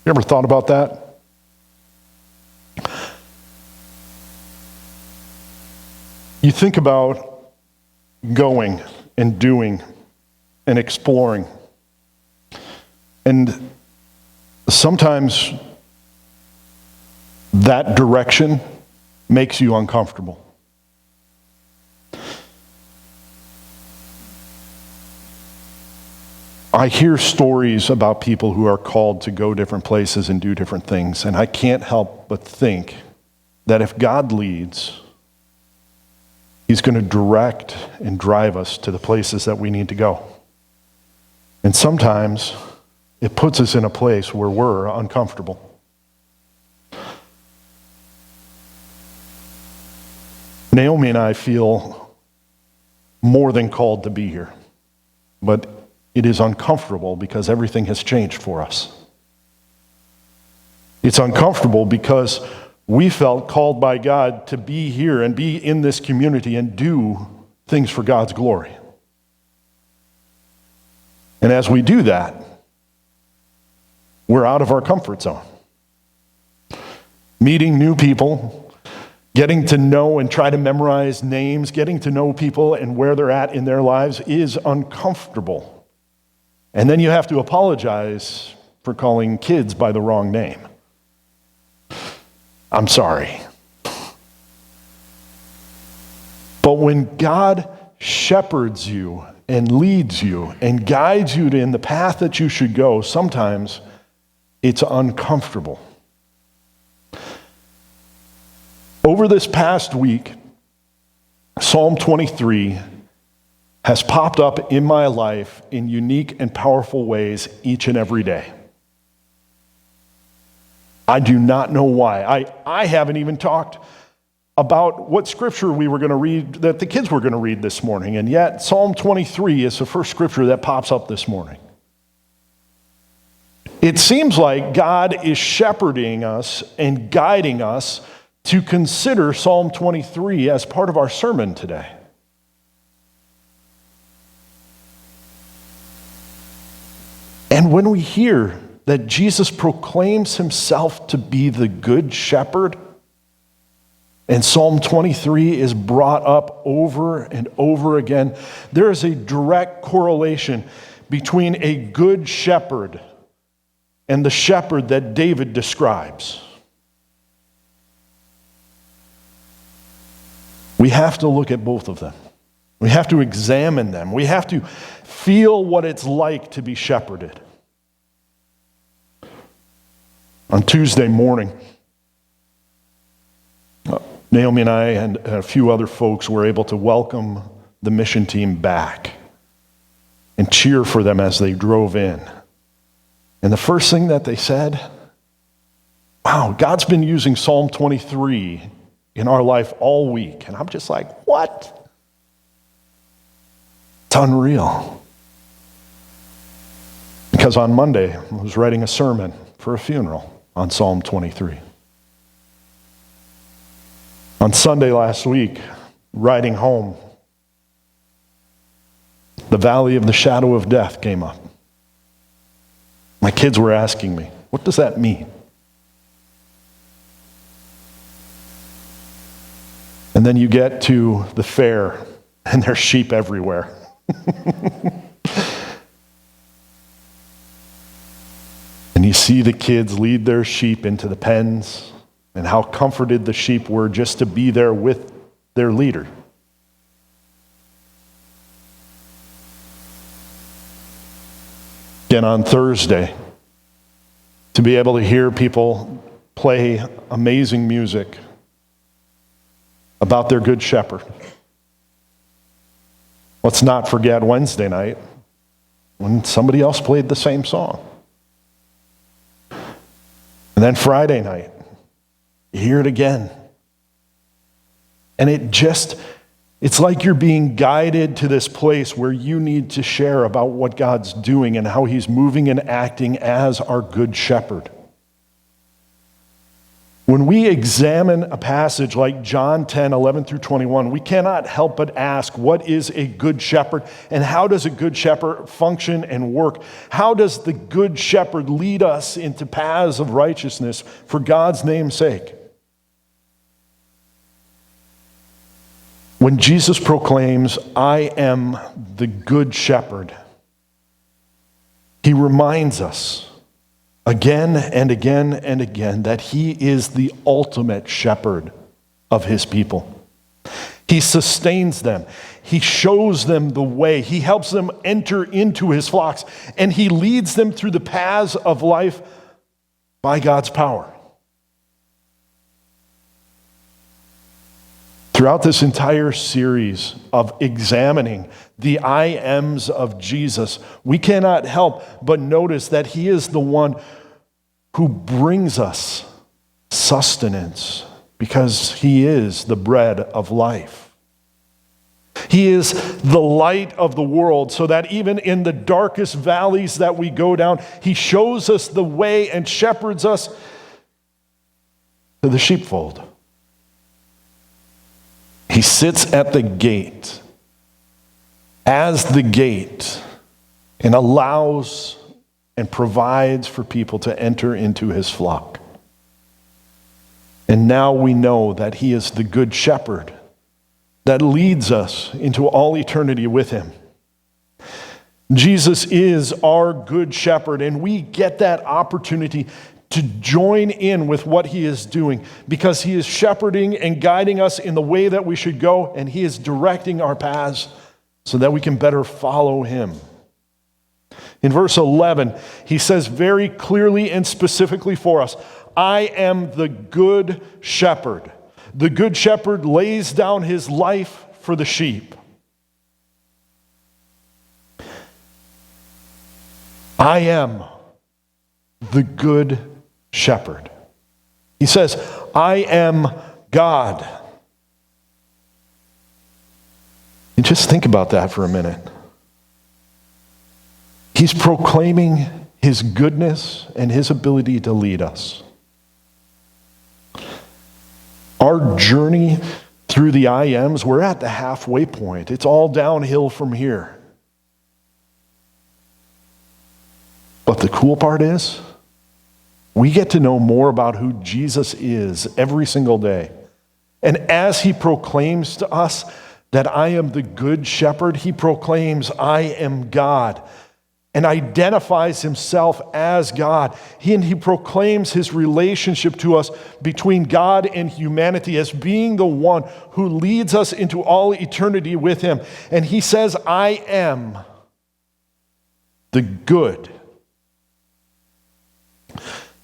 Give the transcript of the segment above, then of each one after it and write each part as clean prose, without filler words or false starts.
You ever thought about that? You think about going and doing and exploring. And sometimes that direction makes you uncomfortable. I hear stories about people who are called to go different places and do different things, and I can't help but think that if God leads, He's going to direct and drive us to the places that we need to go. And sometimes it puts us in a place where we're uncomfortable. Naomi and I feel more than called to be here, but it is uncomfortable because everything has changed for us. It's uncomfortable because we felt called by God to be here and be in this community and do things for God's glory. And as we do that, we're out of our comfort zone. Meeting new people, getting to know and try to memorize names, getting to know people and where they're at in their lives is uncomfortable. And then you have to apologize for calling kids by the wrong name. I'm sorry. But when God shepherds you and leads you and guides you in the path that you should go, sometimes it's uncomfortable. Over this past week, Psalm 23 has popped up in my life in unique and powerful ways each and every day. I do not know why. I haven't even talked about what scripture we were going to read, that the kids were going to read this morning, and yet Psalm 23 is the first scripture that pops up this morning. It seems like God is shepherding us and guiding us to consider Psalm 23 as part of our sermon today. And when we hear that Jesus proclaims himself to be the good shepherd, and Psalm 23 is brought up over and over again, there is a direct correlation between a good shepherd and the shepherd that David describes. We have to look at both of them. We have to examine them. We have to feel what it's like to be shepherded. On Tuesday morning, Naomi and I and a few other folks were able to welcome the mission team back and cheer for them as they drove in. And the first thing that they said, wow, God's been using Psalm 23 in our life all week. And I'm just like, what? It's unreal. Because on Monday, I was writing a sermon for a funeral on Psalm 23. On Sunday last week, riding home, the valley of the shadow of death came up. My kids were asking me, what does that mean? And then you get to the fair, and there's sheep everywhere. And you see the kids lead their sheep into the pens, and how comforted the sheep were just to be there with their leader. Again, on Thursday, to be able to hear people play amazing music about their good shepherd. Let's not forget Wednesday night when somebody else played the same song. And then Friday night, you hear it again. And it's like you're being guided to this place where you need to share about what God's doing and how he's moving and acting as our good shepherd. When we examine a passage like John 10, 11 through 21, we cannot help but ask, what is a good shepherd? And how does a good shepherd function and work? How does the good shepherd lead us into paths of righteousness for God's name's sake? When Jesus proclaims, I am the good shepherd, he reminds us again and again and again that he is the ultimate shepherd of his people. He sustains them. He shows them the way. He helps them enter into his flocks, and he leads them through the paths of life by God's power. Throughout this entire series of examining the I ams of Jesus, we cannot help but notice that he is the one who brings us sustenance because he is the bread of life. He is the light of the world, so that even in the darkest valleys that we go down, he shows us the way and shepherds us to the sheepfold. He sits at the gate, as the gate, and allows and provides for people to enter into his flock. And now we know that he is the good shepherd that leads us into all eternity with him. Jesus is our good shepherd, and we get that opportunity to join in with what he is doing because he is shepherding and guiding us in the way that we should go, and he is directing our paths so that we can better follow him. In verse 11, he says very clearly and specifically for us, I am the good shepherd. The good shepherd lays down his life for the sheep. I am the good shepherd. He says, I am God. And just think about that for a minute. He's proclaiming his goodness and his ability to lead us. Our journey through the I ams, we're at the halfway point. It's all downhill from here. But the cool part is, we get to know more about who Jesus is every single day. And as he proclaims to us that I am the good shepherd, he proclaims I am God and identifies himself as God. He proclaims his relationship to us between God and humanity as being the one who leads us into all eternity with him. And he says, I am the good.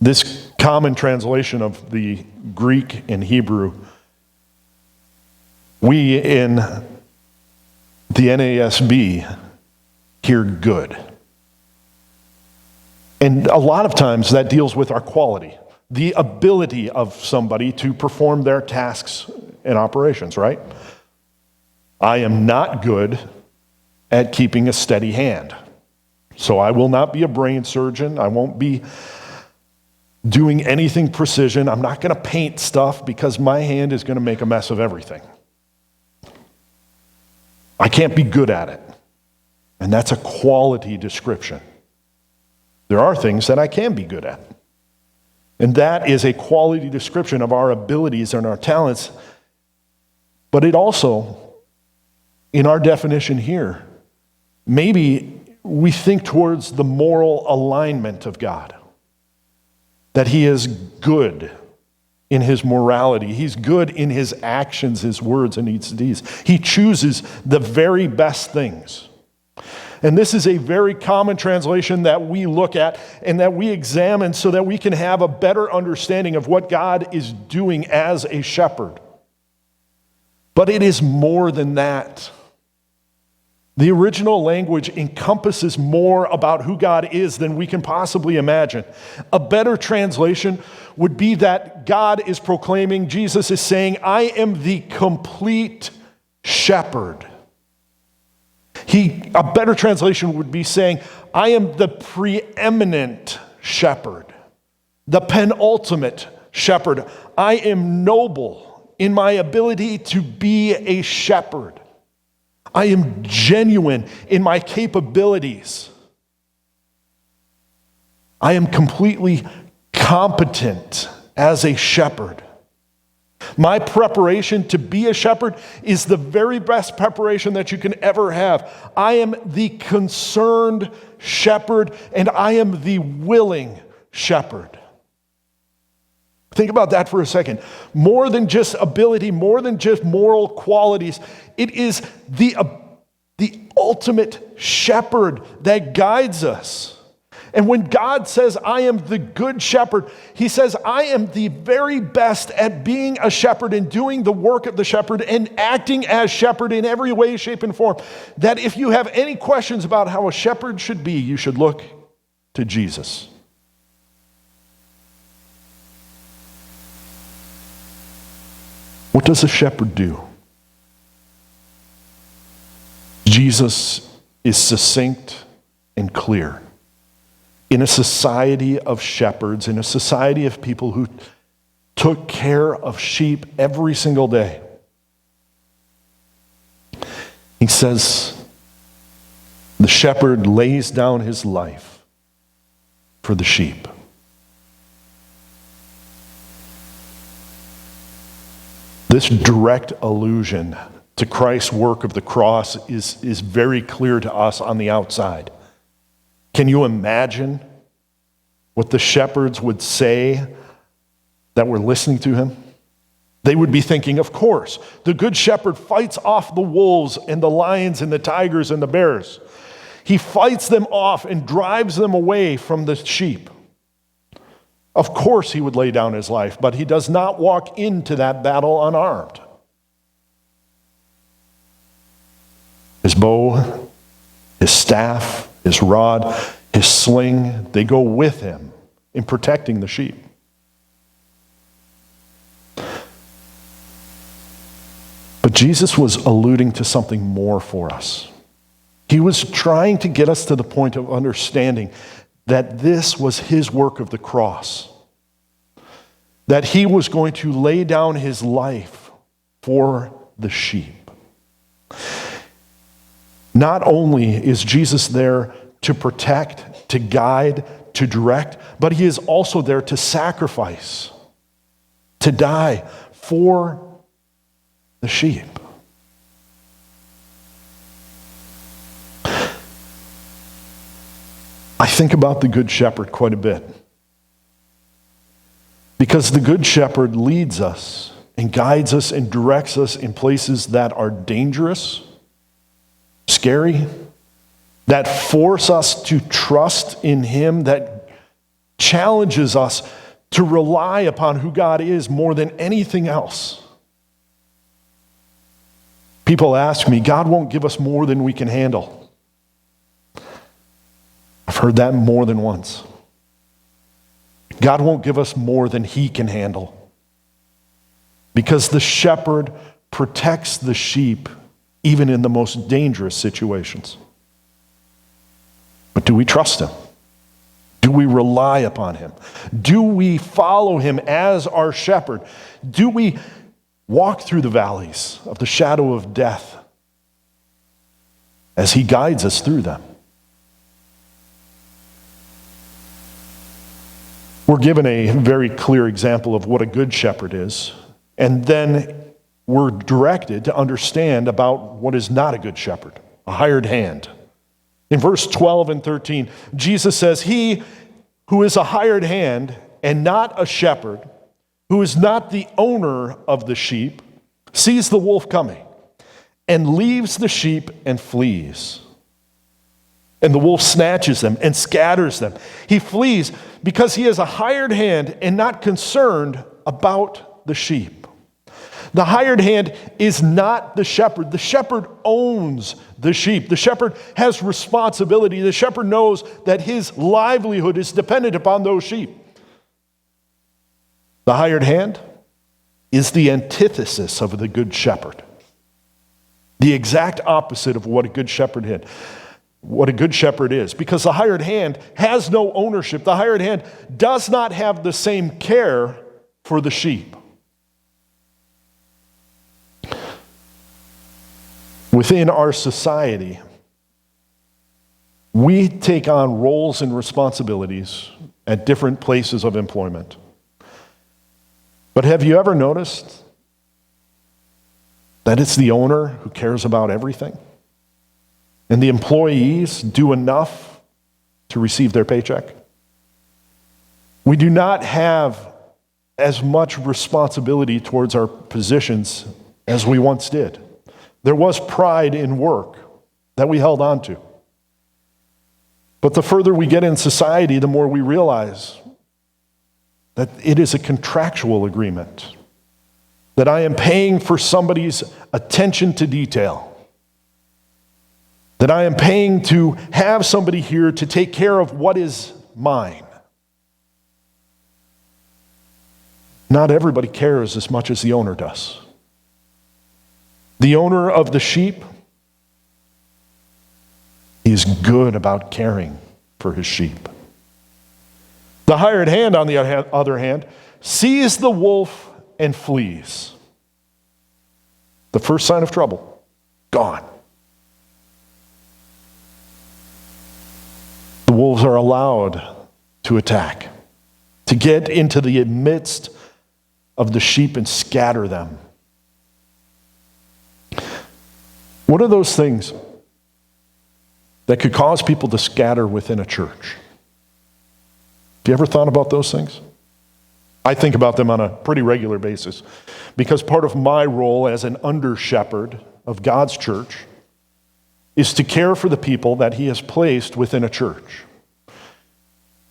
This common translation of the Greek and Hebrew, we in the NASB hear good. And a lot of times that deals with our quality, the ability of somebody to perform their tasks and operations, right? I am not good at keeping a steady hand. So I will not be a brain surgeon. I won't be doing anything precision. I'm not going to paint stuff because my hand is going to make a mess of everything. I can't be good at it. And that's a quality description. There are things that I can be good at. And that is a quality description of our abilities and our talents. But it also, in our definition here, maybe we think towards the moral alignment of God. That he is good in his morality. He's good in his actions, his words, and his deeds. He chooses the very best things. And this is a very common translation that we look at and that we examine so that we can have a better understanding of what God is doing as a shepherd. But it is more than that. The original language encompasses more about who God is than we can possibly imagine. A better translation would be that God is proclaiming, Jesus is saying, I am the complete shepherd. A better translation would be saying, I am the preeminent shepherd, the penultimate shepherd. I am noble in my ability to be a shepherd. I am genuine in my capabilities. I am completely competent as a shepherd. My preparation to be a shepherd is the very best preparation that you can ever have. I am the concerned shepherd, and I am the willing shepherd. Think about that for a second. More than just ability, more than just moral qualities, it is the ultimate shepherd that guides us. And when God says, I am the good shepherd, he says, I am the very best at being a shepherd and doing the work of the shepherd and acting as shepherd in every way, shape, and form. That if you have any questions about how a shepherd should be, you should look to Jesus. What does a shepherd do? Jesus is succinct and clear. In a society of shepherds, in a society of people who took care of sheep every single day, he says, the shepherd lays down his life for the sheep. This direct allusion to Christ's work of the cross is very clear to us on the outside. Can you imagine what the shepherds would say that were listening to him? They would be thinking, of course, the good shepherd fights off the wolves and the lions and the tigers and the bears. He fights them off and drives them away from the sheep. Of course he would lay down his life, but he does not walk into that battle unarmed. His bow, his staff, his rod, his sling, they go with him in protecting the sheep. But Jesus was alluding to something more for us. He was trying to get us to the point of understanding that this was his work of the cross. That he was going to lay down his life for the sheep. Not only is Jesus there to protect, to guide, to direct, but he is also there to sacrifice, to die for the sheep. I think about the Good Shepherd quite a bit. Because the Good Shepherd leads us and guides us and directs us in places that are dangerous, scary, that force us to trust in him, that challenges us to rely upon who God is more than anything else. People ask me, God won't give us more than we can handle. I've heard that more than once. God won't give us more than he can handle. Because the shepherd protects the sheep even in the most dangerous situations. But do we trust him? Do we rely upon him? Do we follow him as our shepherd? Do we walk through the valleys of the shadow of death as he guides us through them? We're given a very clear example of what a good shepherd is, and then we're directed to understand about what is not a good shepherd, a hired hand. In verse 12 and 13, Jesus says, he who is a hired hand and not a shepherd, who is not the owner of the sheep, sees the wolf coming and leaves the sheep and flees. And the wolf snatches them and scatters them. He flees because he is a hired hand and not concerned about the sheep. The hired hand is not the shepherd. The shepherd owns the sheep. The shepherd has responsibility. The shepherd knows that his livelihood is dependent upon those sheep. The hired hand is the antithesis of the good shepherd. The exact opposite of what a good shepherd did. What a good shepherd is. Because the hired hand has no ownership. The hired hand does not have the same care for the sheep. Within our society, we take on roles and responsibilities at different places of employment. But have you ever noticed that it's the owner who cares about everything? And the employees do enough to receive their paycheck? We do not have as much responsibility towards our positions as we once did. There was pride in work that we held on to. But the further we get in society, the more we realize that it is a contractual agreement, that I am paying for somebody's attention to detail, that I am paying to have somebody here to take care of what is mine. Not everybody cares as much as the owner does. The owner of the sheep is good about caring for his sheep. The hired hand, on the other hand, sees the wolf and flees. The first sign of trouble, gone. The wolves are allowed to attack, to get into the midst of the sheep and scatter them. What are those things that could cause people to scatter within a church? Have you ever thought about those things? I think about them on a pretty regular basis because part of my role as an under-shepherd of God's church is to care for the people that He has placed within a church.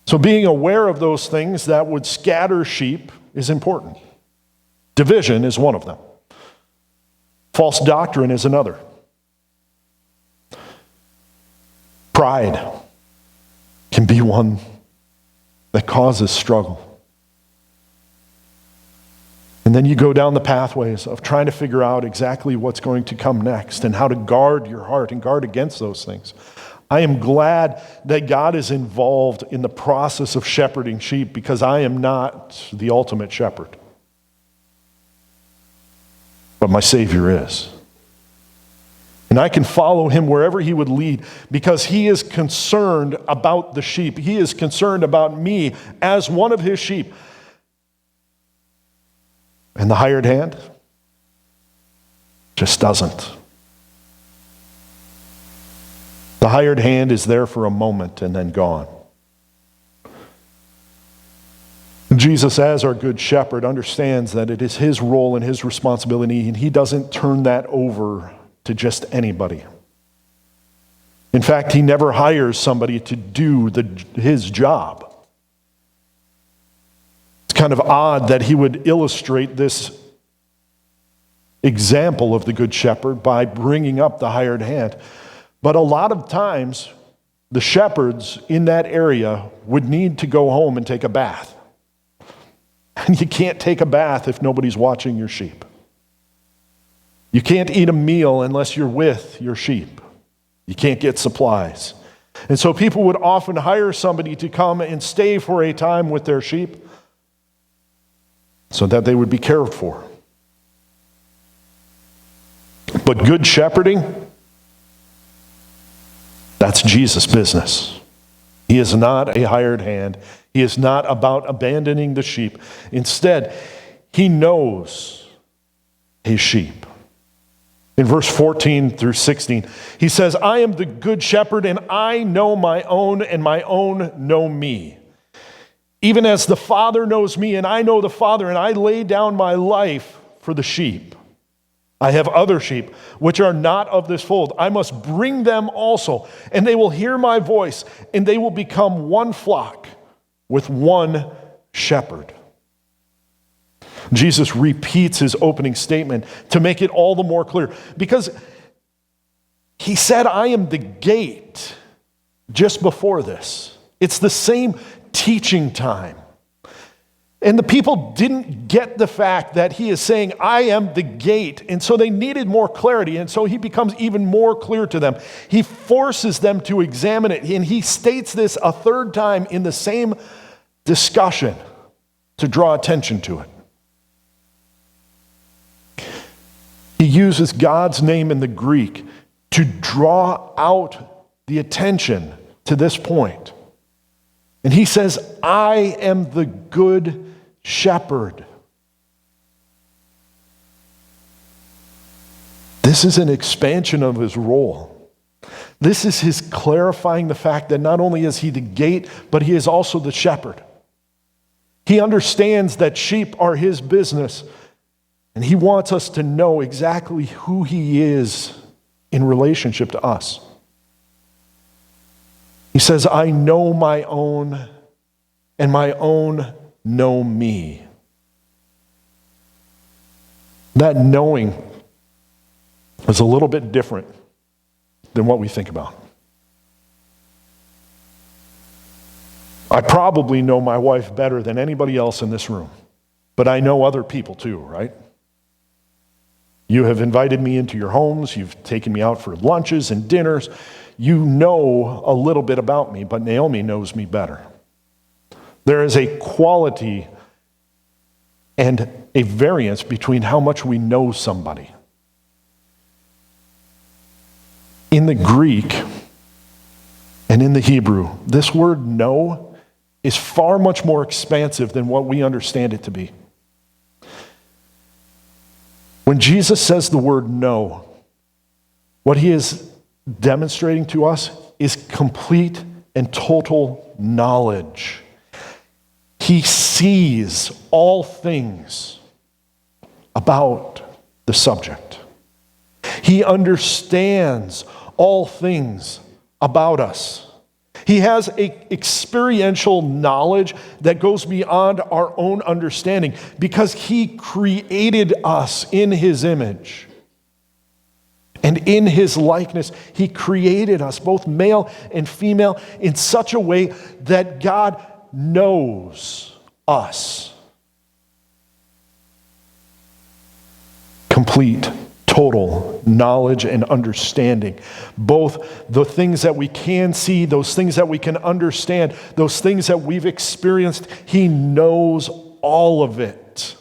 So being aware of those things that would scatter sheep is important. Division is one of them. False doctrine is another. Pride can be one that causes struggle. And then you go down the pathways of trying to figure out exactly what's going to come next and how to guard your heart and guard against those things. I am glad that God is involved in the process of shepherding sheep because I am not the ultimate shepherd. But my Savior is. And I can follow Him wherever He would lead because He is concerned about the sheep. He is concerned about me as one of His sheep. And the hired hand just doesn't. The hired hand is there for a moment and then gone. Jesus, as our good shepherd, understands that it is His role and His responsibility, and He doesn't turn that over to just anybody. In fact, He never hires somebody to do His job. It's kind of odd that He would illustrate this example of the Good Shepherd by bringing up the hired hand. But a lot of times, the shepherds in that area would need to go home and take a bath. And you can't take a bath if nobody's watching your sheep. You can't eat a meal unless you're with your sheep. You can't get supplies. And so people would often hire somebody to come and stay for a time with their sheep so that they would be cared for. But good shepherding, that's Jesus' business. He is not a hired hand. He is not about abandoning the sheep. Instead, He knows His sheep. In verse 14 through 16, He says, I am the good shepherd, and I know my own, and my own know me. Even as the Father knows me, and I know the Father, and I lay down my life for the sheep. I have other sheep, which are not of this fold. I must bring them also, and they will hear my voice, and they will become one flock with one shepherd. Jesus repeats His opening statement to make it all the more clear, because He said, I am the gate just before this. It's the same teaching time. And the people didn't get the fact that He is saying, I am the gate. And so they needed more clarity. And so He becomes even more clear to them. He forces them to examine it. And He states this a third time in the same discussion to draw attention to it. He uses God's name in the Greek to draw out the attention to this point. And he says, I am the good shepherd. This is an expansion of his role. This is his clarifying the fact that not only is he the gate, but he is also the shepherd. He understands that sheep are his business, and he wants us to know exactly who he is in relationship to us. He says, I know my own, and my own know me. That knowing is a little bit different than what we think about. I probably know my wife better than anybody else in this room, but I know other people too, right? You have invited me into your homes, you've taken me out for lunches and dinners. You know a little bit about me, but Naomi knows me better. There is a quality and a variance between how much we know somebody. In the Greek and in the Hebrew, this word know is far much more expansive than what we understand it to be. When Jesus says the word know, what he is demonstrating to us is complete and total knowledge. He sees all things about the subject. He understands all things about us. He has an experiential knowledge that goes beyond our own understanding because he created us in his image. And in his likeness, he created us, both male and female, in such a way that God knows us. Complete, total knowledge and understanding. Both the things that we can see, those things that we can understand, those things that we've experienced, he knows all of it.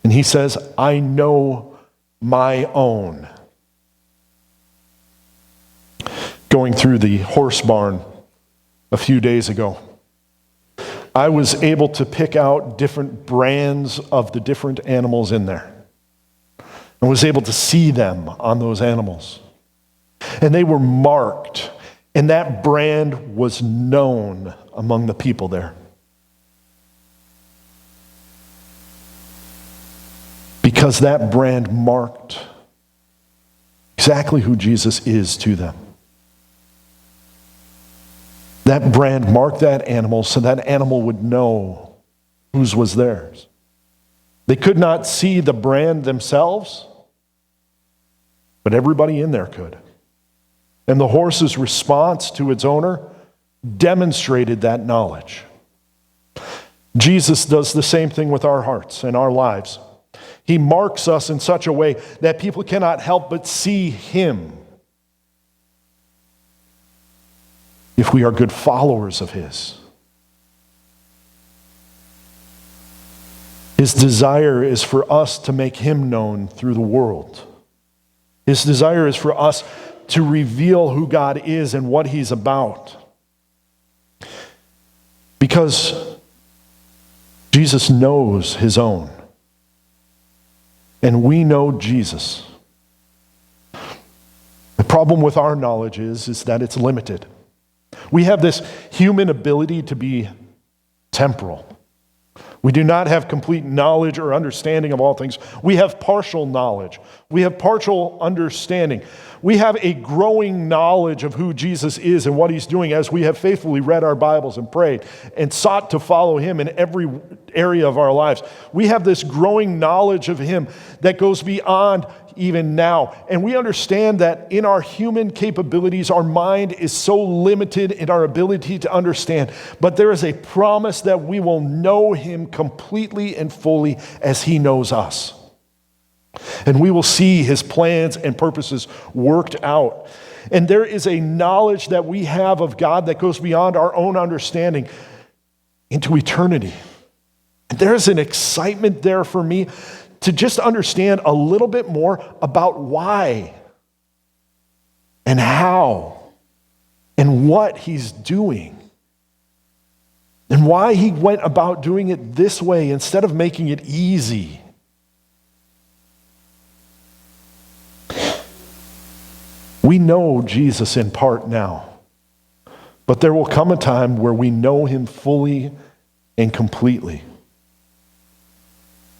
And he says, I know my own. Going through the horse barn a few days ago, I was able to pick out different brands of the different animals in there. I was able to see them on those animals. And they were marked, and that brand was known among the people there. Because that brand marked exactly who Jesus is to them. That brand marked that animal so that animal would know whose was theirs. They could not see the brand themselves, but everybody in there could. And the horse's response to its owner demonstrated that knowledge. Jesus does the same thing with our hearts and our lives. He marks us in such a way that people cannot help but see him if we are good followers of his. His desire is for us to make him known through the world. His desire is for us to reveal who God is and what he's about. Because Jesus knows his own. And we know Jesus. The problem with our knowledge is that it's limited. We have this human ability to be temporal. We do not have complete knowledge or understanding of all things. We have partial knowledge. We have partial understanding. We have a growing knowledge of who Jesus is and what he's doing as we have faithfully read our Bibles and prayed and sought to follow him in every area of our lives. We have this growing knowledge of him that goes beyond even now. And we understand that in our human capabilities, our mind is so limited in our ability to understand. But there is a promise that we will know him completely and fully as he knows us. And we will see his plans and purposes worked out. And there is a knowledge that we have of God that goes beyond our own understanding into eternity. And there's an excitement there for me to just understand a little bit more about why and how and what he's doing and why he went about doing it this way instead of making it easy. We know Jesus in part now, but there will come a time where we know him fully and completely.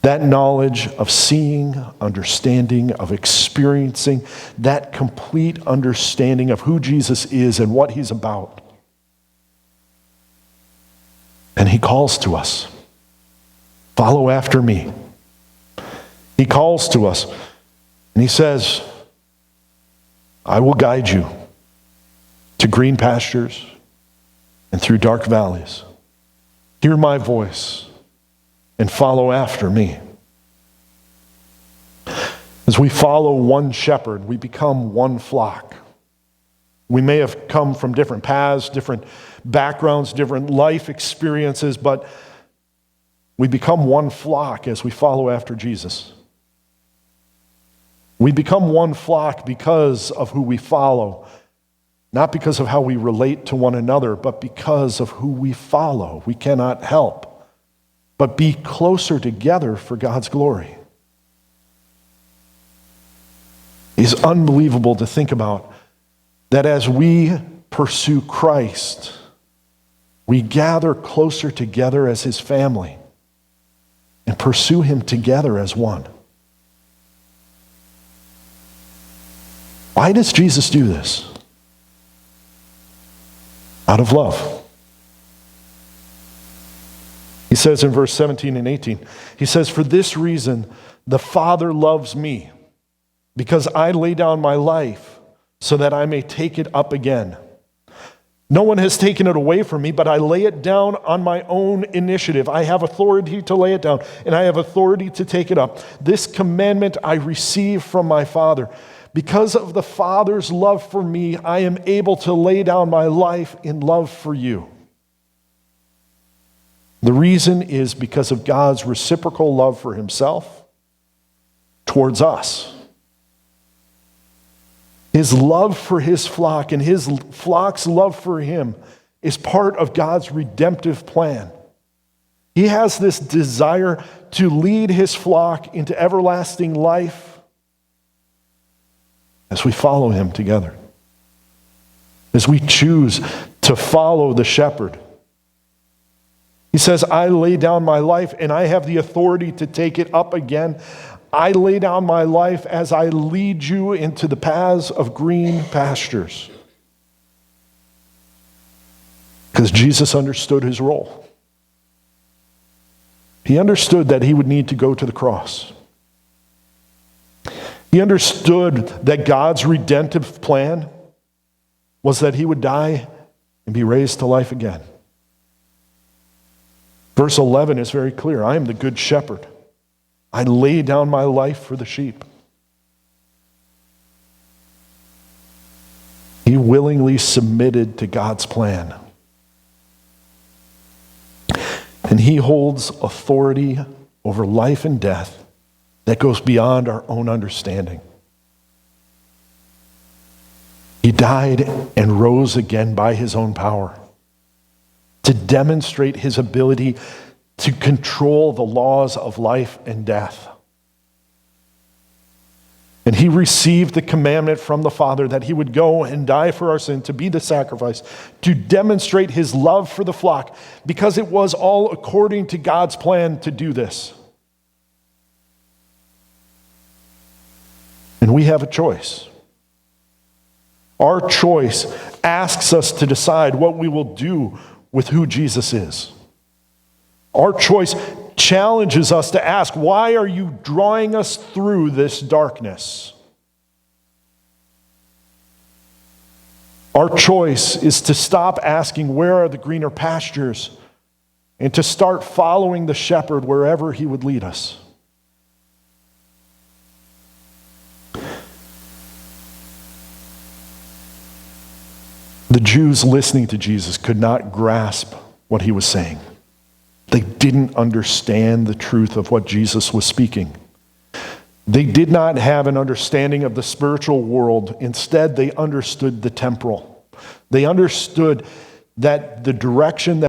That knowledge of seeing, understanding, of experiencing, that complete understanding of who Jesus is and what he's about. And he calls to us, follow after me. He calls to us and he says, I will guide you to green pastures and through dark valleys. Hear my voice and follow after me. As we follow one shepherd, we become one flock. We may have come from different paths, different backgrounds, different life experiences, but we become one flock as we follow after Jesus. We become one flock because of who we follow, not because of how we relate to one another, but because of who we follow. We cannot help but be closer together for God's glory. It's unbelievable to think about that as we pursue Christ, we gather closer together as his family and pursue him together as one. Why does Jesus do this? Out of love. He says in verse 17 and 18, he says, for this reason, the Father loves me, because I lay down my life so that I may take it up again. No one has taken it away from me, but I lay it down on my own initiative. I have authority to lay it down, and I have authority to take it up. This commandment I receive from my Father. Because of the Father's love for me, I am able to lay down my life in love for you. The reason is because of God's reciprocal love for himself towards us. His love for his flock and his flock's love for him is part of God's redemptive plan. He has this desire to lead his flock into everlasting life as we follow him together, as we choose to follow the shepherd. He says, I lay down my life and I have the authority to take it up again. I lay down my life as I lead you into the paths of green pastures. Because Jesus understood his role. He understood that he would need to go to the cross. He understood that God's redemptive plan was that he would die and be raised to life again. Verse 11 is very clear. I am the good shepherd. I lay down my life for the sheep. He willingly submitted to God's plan. And he holds authority over life and death that goes beyond our own understanding. He died and rose again by his own power to demonstrate his ability to control the laws of life and death. And he received the commandment from the Father that he would go and die for our sin, to be the sacrifice, to demonstrate his love for the flock, because it was all according to God's plan to do this. And we have a choice. Our choice asks us to decide what we will do with who Jesus is. Our choice challenges us to ask, why are you drawing us through this darkness? Our choice is to stop asking, where are the greener pastures? And to start following the shepherd wherever he would lead us. The Jews listening to Jesus could not grasp what he was saying. They didn't understand the truth of what Jesus was speaking. They did not have an understanding of the spiritual world. Instead, they understood the temporal. They understood that the direction that